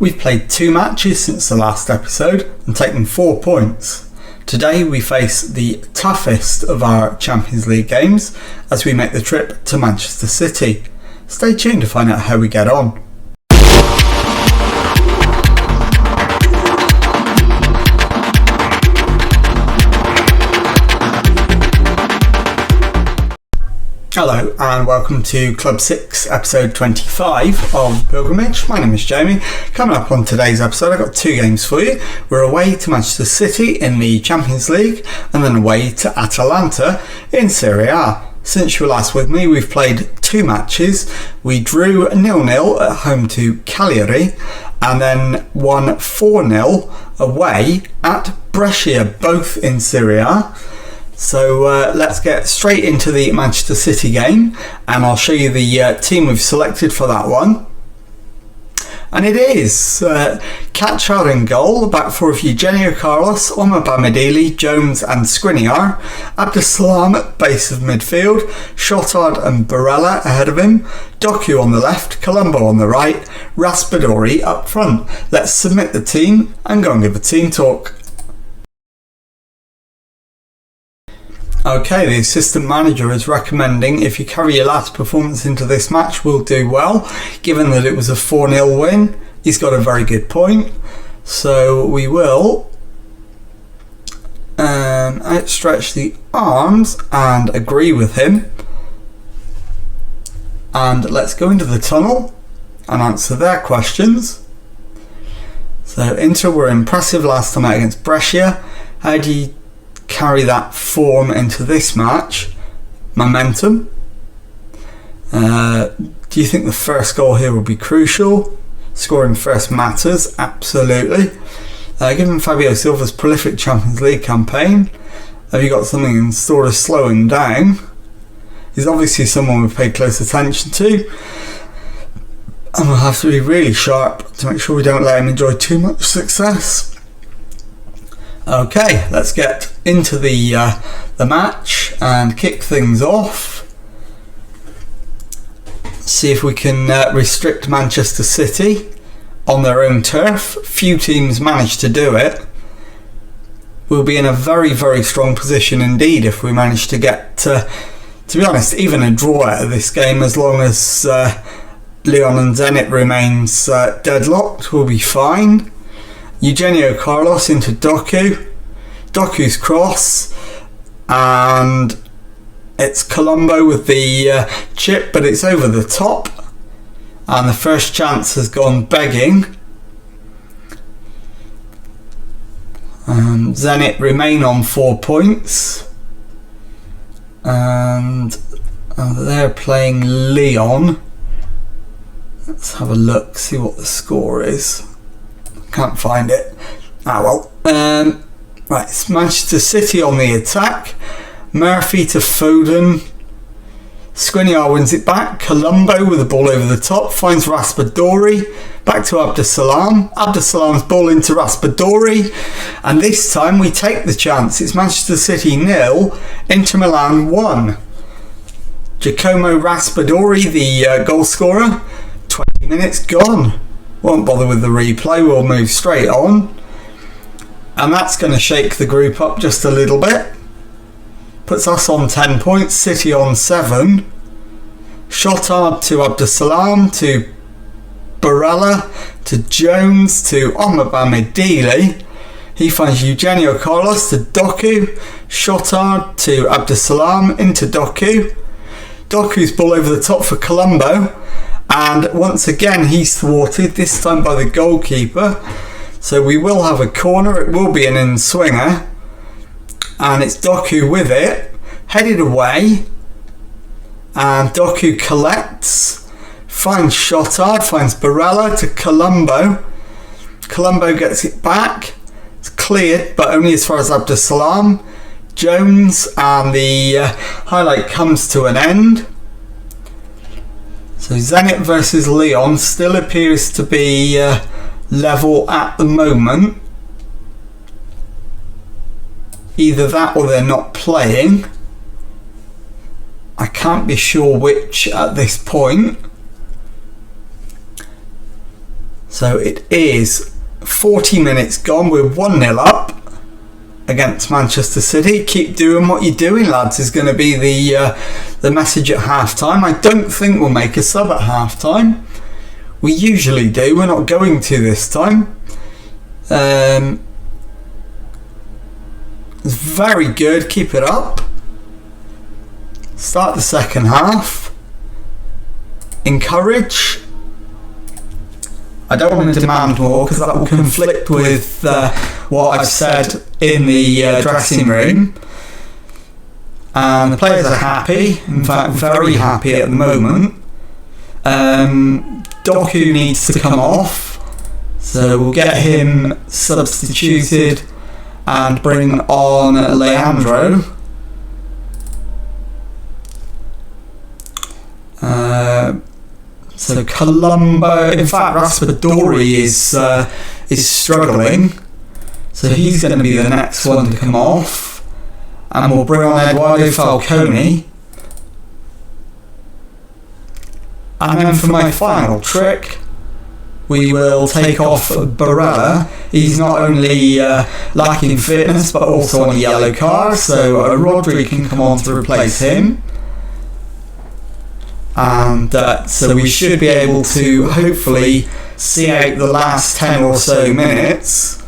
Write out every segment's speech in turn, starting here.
We've played 2 matches since the last episode and taken 4 points. Today we face the toughest of our Champions League games as we make the trip to Manchester City. Stay tuned to find out how we get on. Hello and welcome to Club 6 episode 25 of Pilgrimage. My name is Jamie. Coming up on today's episode I've got 2 games for you. We're away to Manchester City in the Champions League and then away to Atalanta in Serie A. Since you were last with me we've played 2 matches. We drew 0-0 at home to Cagliari and then won 4-0 away at Brescia, both in Serie A. So let's get straight into the Manchester City game and I'll show you the team we've selected for that one. And it is Catchard in goal, back four of Eugenio Carlos, Omar Bamidili, Jones and Skriniar, Abdesalam at base of midfield, Shotard and Barella ahead of him, Doku on the left, Colombo on the right, Raspadori up front. Let's submit the team and go and give a team talk. Okay, the assistant manager is recommending if you carry your last performance into this match we'll do well. Given that it was a 4-0 win, he's got a very good point. So we will outstretch the arms and agree with him. And let's go into the tunnel and answer their questions. So Inter were impressive last time out against Brescia. How do you carry that form into this match? Momentum. Do you think the first goal here will be crucial? Scoring first matters, absolutely. Given Fabio Silva's prolific Champions League campaign, have you got something in store to slow him down? He's obviously someone we've paid close attention to and we'll have to be really sharp to make sure we don't let him enjoy too much success. Okay, let's get into the match and kick things off. See if we can restrict Manchester City on their own turf. Few teams manage to do it. We'll be in a very, very strong position indeed if we manage to get, to be honest, even a draw out of this game. As long as Lyon and Zenit remains deadlocked, we'll be fine. Eugenio Carlos into Doku. Doku's cross, and it's Colombo with the chip, but it's over the top, and the first chance has gone begging. Zenit remain on 4 points, and they're playing Lyon. Let's have a look, see what the score is. Can't find it. Right, it's Manchester City on the attack. Murphy to Foden. Skriniar wins it back. Colombo with the ball over the top finds Raspadori. Back to Abdesalam. Abdesalam's ball into Raspadori. And this time we take the chance. It's Manchester City 0, Inter Milan 1. Giacomo Raspadori, the goal scorer. 20 minutes gone. Won't bother with the replay, we'll move straight on. And that's going to shake the group up just a little bit. Puts us on 10 points, City on 7. Shotard to Abdesalam, to Barella, to Jones, to Omar Bamidili. He finds Eugenio Carlos to Doku. Shotard to Abdesalam, into Doku. Doku's ball over the top for Colombo. And once again he's thwarted, this time by the goalkeeper. So we will have a corner, it will be an in-swinger. And it's Doku with it, headed away. And Doku collects, finds Shotard, finds Barella to Colombo. Colombo gets it back. It's cleared, but only as far as Abdesalam. Jones, and the highlight comes to an end. So Zenit versus Lyon still appears to be level at the moment. Either that or they're not playing. I can't be sure which at this point. So it is 40 minutes gone. We're 1-0 up against Manchester City. Keep doing what you're doing, lads, is going to be the message at half-time. I don't think we'll make a sub at half-time. We usually do. We're not going to this time. It's very good. Keep it up. Start the second half. Encourage. I don't want to demand more because that will conflict with what I've said in the dressing room. And the players are happy, in fact very happy at the moment. Doku needs to come off, so we'll get him substituted and bring on Leandro. So Colombo, in fact Raspadori is struggling, so he's going to be the next one to come off, and we'll bring on Eduardo Falcone. And then for my final trick, we will take off Barella. He's not only lacking fitness but also on a yellow card, so Rodri can come on to replace him. And so we should be able to hopefully see out the last 10 or so minutes.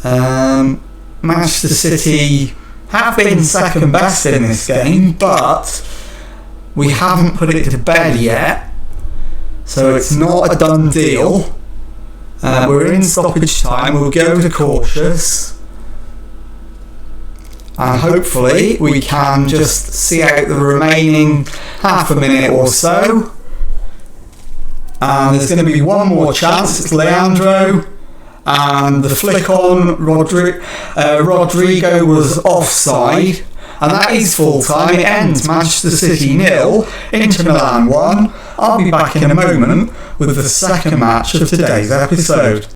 Manchester City have been second best in this game, but we haven't put it to bed yet, so it's not a done deal. We're in stoppage time. We'll go to cautious, and hopefully we can just see out the remaining half a minute or so. And there's going to be one more chance. It's Leandro, and the flick on Rodrigo was offside, and that is full time. It ends Manchester City 0, Inter Milan 1. I'll be back in a moment with the second match of today's episode.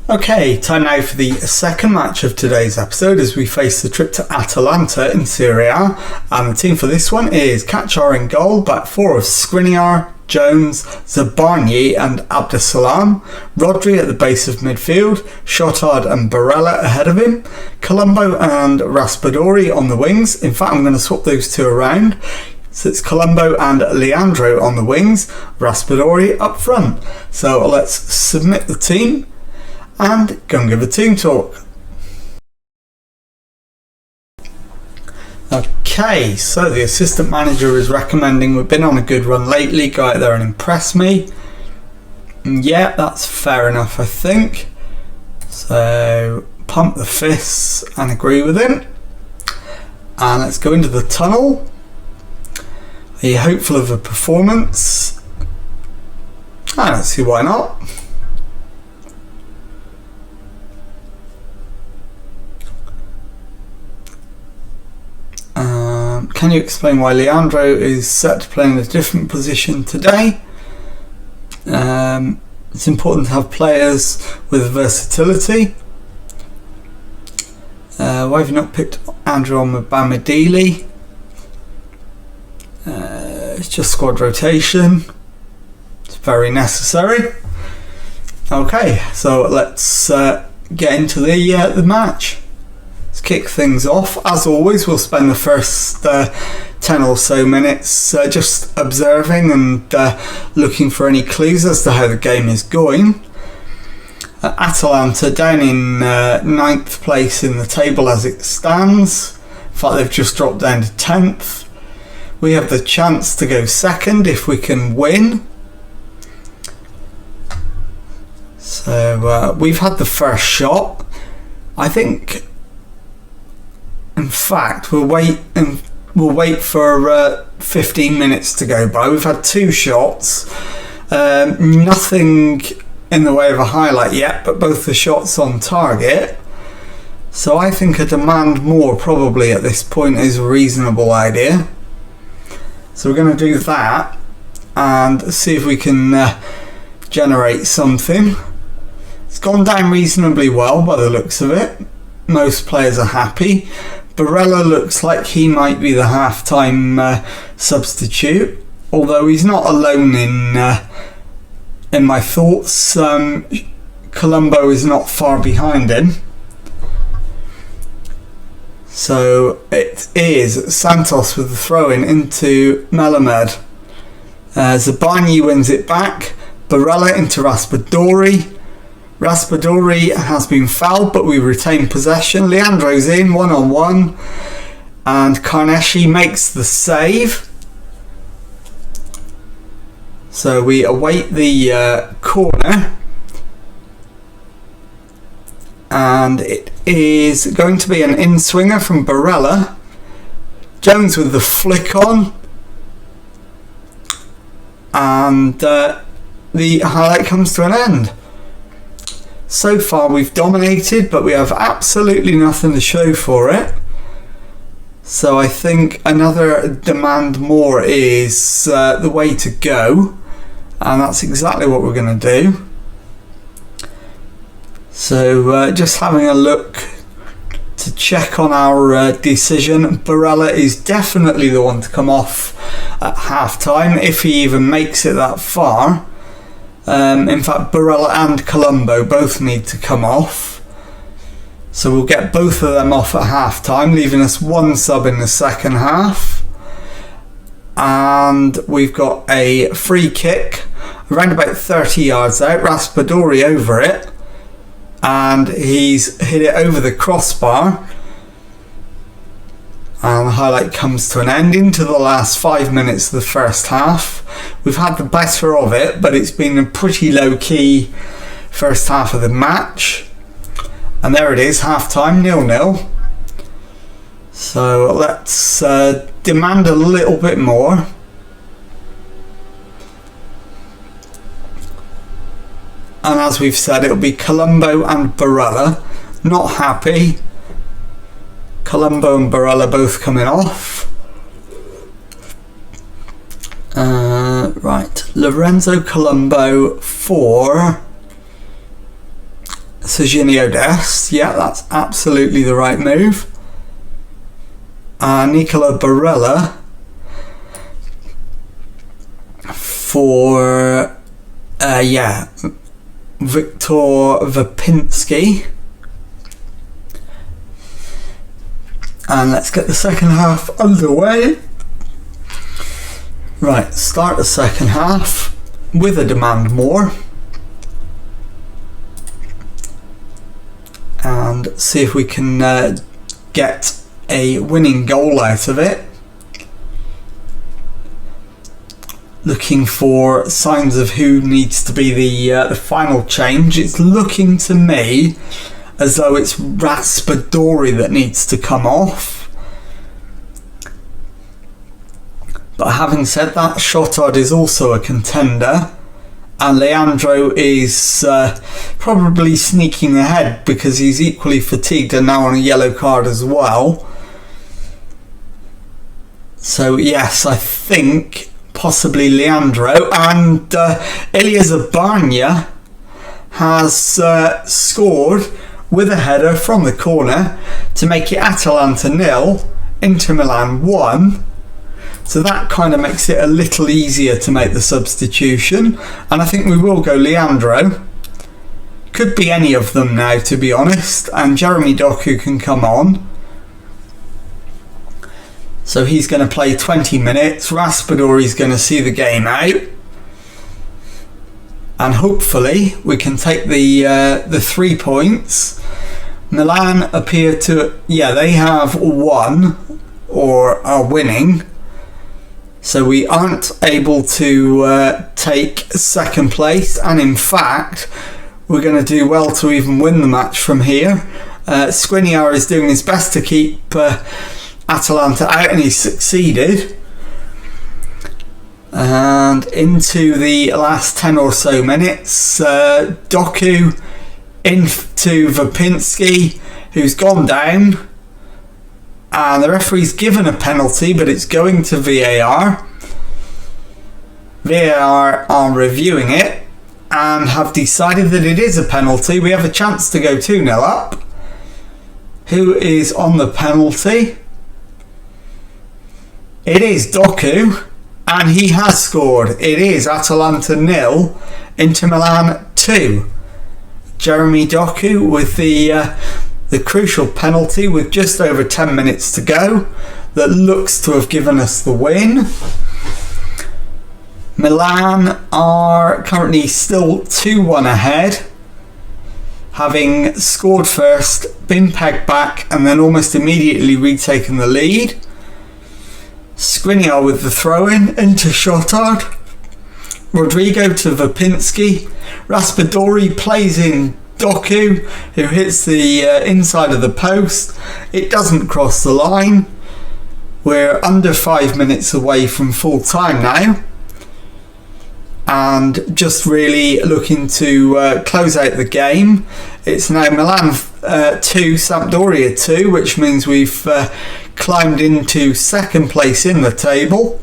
Okay, time now for the second match of today's episode as we face the trip to Atalanta in Serie A, and the team for this one is Kachar in goal, back four of Skriniar, Jones, Zabarnyi and Abdesalam, Rodri at the base of midfield, Shotard and Barella ahead of him, Colombo and Raspadori on the wings. In fact, I'm going to swap those two around. So it's Colombo and Leandro on the wings, Raspadori up front. So let's submit the team and go and give a team talk. Okay, so the assistant manager is recommending we've been on a good run lately, go out there and impress me. Yeah, that's fair enough, I think. So pump the fists and agree with him. And let's go into the tunnel. Are you hopeful of a performance? I don't see why not. Can you explain why Leandro is set to play in a different position today? It's important to have players with versatility. Why have you not picked Andrew Bamidili? It's just squad rotation. It's very necessary. Okay, so let's get into the match. Let's kick things off. As always, we'll spend the first 10 or so minutes just observing and looking for any clues as to how the game is going. Atalanta down in 9th place in the table as it stands. In fact, they've just dropped down to 10th. We have the chance to go second if we can win. So we've had the first shot. I think, in fact, we'll wait for 15 minutes to go by. We've had two shots. Nothing in the way of a highlight yet, but both the shots on target. So I think a demand more probably at this point is a reasonable idea. So we're going to do that and see if we can generate something. It's gone down reasonably well by the looks of it. Most players are happy. Barella looks like he might be the half-time substitute. although he's not alone in my thoughts. Colombo is not far behind him. So it is Santos with the throw-in into Melamed. Zabani wins it back. Barella into Raspadori. Raspadori has been fouled, but we retain possession. Leandro's in, 1-on-1. And Carnesci makes the save. So we await the corner. And it is going to be an in-swinger from Barella. Jones with the flick on. And the highlight comes to an end. So far we've dominated, but we have absolutely nothing to show for it. So I think another demand more is the way to go. And that's exactly what we're going to do. So just having a look to check on our decision. Barella is definitely the one to come off at half time, if he even makes it that far. In fact, Barella and Colombo both need to come off. So we'll get both of them off at half time, leaving us one sub in the second half. And we've got a free kick around about 30 yards out. Raspadori over it. And he's hit it over the crossbar. And the highlight comes to an end into the last 5 minutes of the first half. We've had the better of it, but it's been a pretty low-key first half of the match. And there it is, half-time, 0-0. So let's demand a little bit more. And as we've said, it'll be Colombo and Barella. Not happy. Colombo and Barella both coming off. Right, Lorenzo Colombo for Serginho Dest. Yeah, that's absolutely the right move. Nicola Barella for Victor Vapinski. And let's get the second half underway. Right, start the second half with a demand more. And see if we can get a winning goal out of it. Looking for signs of who needs to be the final change. It's looking to me as though it's Raspadori that needs to come off. But having said that, Shotard is also a contender. And Leandro is probably sneaking ahead because he's equally fatigued and now on a yellow card as well. So yes, I think possibly Leandro. And Ilya Zabanya has scored with a header from the corner to make it Atalanta 0, Inter Milan 1. So that kind of makes it a little easier to make the substitution. And I think we will go Leandro. Could be any of them now, to be honest. And Jeremy Doku can come on. So he's going to play 20 minutes. Raspadori's going to see the game out. And hopefully we can take the 3 points. Milan appear to... Yeah, they have won or are winning. So we aren't able to take second place, and in fact we're going to do well to even win the match from here. Skriniar is doing his best to keep Atalanta out, and he's succeeded. And into the last 10 or so minutes, Doku into Vapinski, who's gone down. And the referee's given a penalty, but it's going to VAR. VAR are reviewing it and have decided that it is a penalty. We have a chance to go 2-0 up. Who is on the penalty? It is Doku. And he has scored. It is Atalanta 0, Inter Milan 2. Jeremy Doku with the crucial penalty with just over 10 minutes to go that looks to have given us the win. Milan are currently still 2-1 ahead, having scored first, been pegged back, and then almost immediately retaken the lead. Skriniar with the throw-in into Shotard. Rodrigo to Vapinski. Raspadori plays in Doku, who hits the inside of the post. It doesn't cross the line. We're under 5 minutes away from full time now, and just really looking to close out the game. It's now Milan 2, Sampdoria 2, which means we've climbed into second place in the table,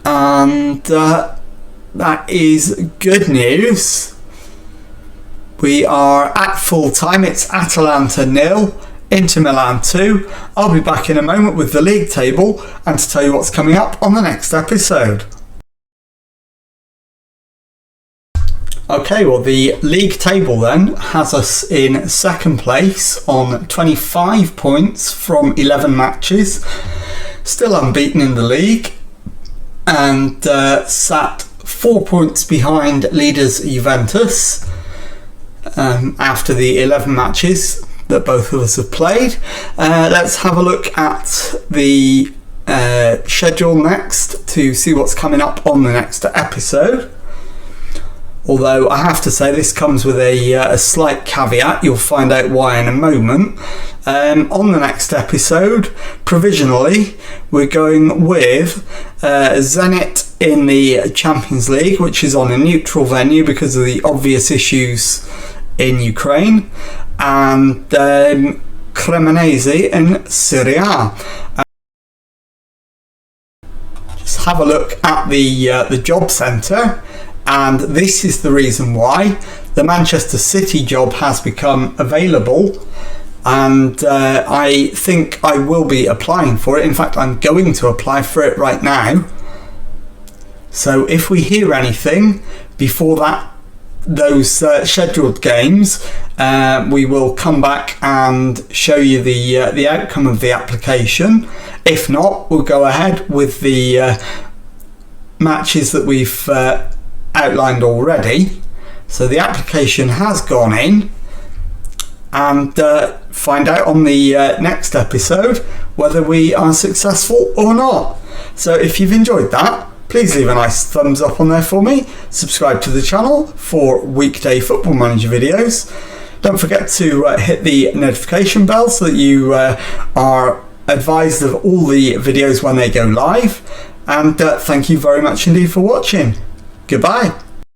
and that is good news. We are at full time. It's Atalanta 0, Inter Milan 2. I'll be back in a moment with the league table and to tell you what's coming up on the next episode. Okay, well, the league table then has us in second place on 25 points from 11 matches, still unbeaten in the league, and sat 4 points behind leaders Juventus after the 11 matches that both of us have played. Let's have a look at the schedule next to see what's coming up on the next episode. Although I have to say this comes with a slight caveat. You'll find out why in a moment. On the next episode, provisionally, we're going with Zenit in the Champions League, which is on a neutral venue because of the obvious issues in Ukraine, and Cremonese in Serie A. Just have a look at the job centre. And this is the reason why the Manchester City job has become available, and I think I will be applying for it. In fact, I'm going to apply for it right now. So if we hear anything before those scheduled games, we will come back and show you the outcome of the application. If not, we'll go ahead with the matches that we've outlined already. So the application has gone in, and find out on the next episode whether we are successful or not. So if you've enjoyed that, please leave a nice thumbs up on there for me. Subscribe to the channel for weekday Football Manager videos. Don't forget to hit the notification bell so that you are advised of all the videos when they go live. And thank you very much indeed for watching. Goodbye.